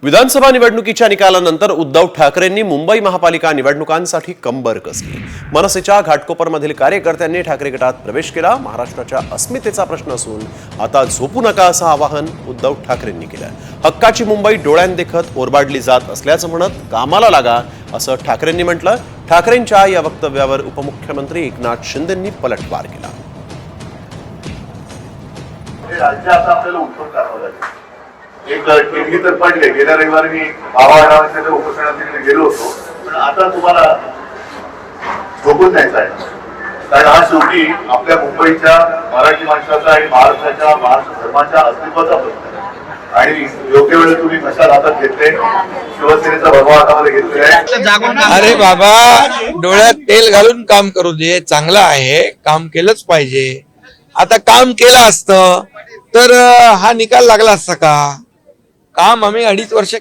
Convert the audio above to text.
विधानसभा निवडणुकीच्या निकालानंतर उद्धव ठाकरेंनी मुंबई महापालिका निवडणुकांसाठी कंबर कसली। मनसेच्या घाटकोपरमधील कार्यकर्त्यांनी ठाकरे गटात प्रवेश केला। महाराष्ट्राच्या अस्मितेचा प्रश्न असून आता झोपू नका असं आवाहन उद्धव ठाकरेंनी केलं। हक्काची मुंबई डोळ्यांदेखत ओरबाडली जात असल्याचं म्हणत कामाला लागा असं ठाकरेंनी म्हटलं। ठाकरेंच्या या वक्तव्यावर उपमुख्यमंत्री एकनाथ शिंदेंनी पलटवार केला। राज्यात आपल्याला उत्तर करावं लागेल। एक टिंगी तर पडले। गेल्या रविवारी मी भावाच्या उपसणात गेलो होतो, पण आता तुम्हाला झोपून जायचं आहे, कारण हा शेवटी आपल्या मुंबईच्या मराठी माणसाचा आणि महाराष्ट्राच्या महाराष्ट्र धर्माच्या अस्तित्वाचा प्रश्न आहे। आणि योग्य वेळेस तुम्ही कशा हातात घेतले, शिवसेनेचा भगवा हातामध्ये घेतलेला आहे। अरे बाबा, डोळ्यात तेल घालून काम करू दे, चांगलं आहे, काम केलंच पाहिजे। आता काम केलं असतं तर हा निकाल लागला असता का? काम आम्ही 2.5 वर्ष